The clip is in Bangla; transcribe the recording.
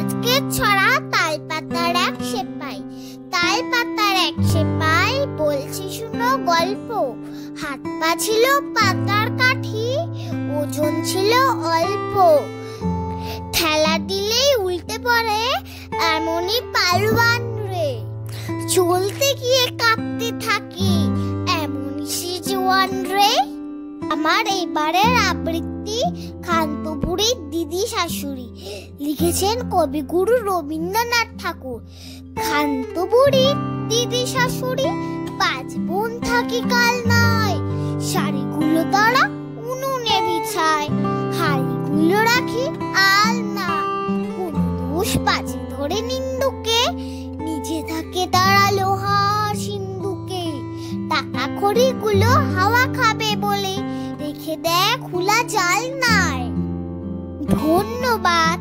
আজকের ছড়া তালপাতার এক সেপাই। তালপাতার এক সেপাই বলছি শুনো গল্প। হাত পা ছিল পাতার কাঠি, ওজন ছিল অল্প। ঠেলা দিলেই উল্টে পড়ে এমনই পালোয়ান রে। চলতে গিয়ে কাঁপতে থাকি এমনই সে জওয়ান রে। আমার এবারের আবৃত্তি ক্ষান্ত বুড়ির দিদি শাশুড়ি, লিখেছেন কবিগুরু রবীন্দ্রনাথ ঠাকুর। ক্ষান্ত বুড়ির দিদি শাশুড়ি, 5 বোন থাকি কাল নাই। শাড়িগুলো তারা উনুনে বিছায়, হাড়িগুলো রাখি আলনা। কোন দোষ বাজে ধরে নিন্দুকে, নিজে থাকে তারা লোহার সিন্ধুকে। টাকা খড়িগুলো হাওয়া খাবে বলে রেখে দেয় খোলা জাল নাই। ধন্যবাদ।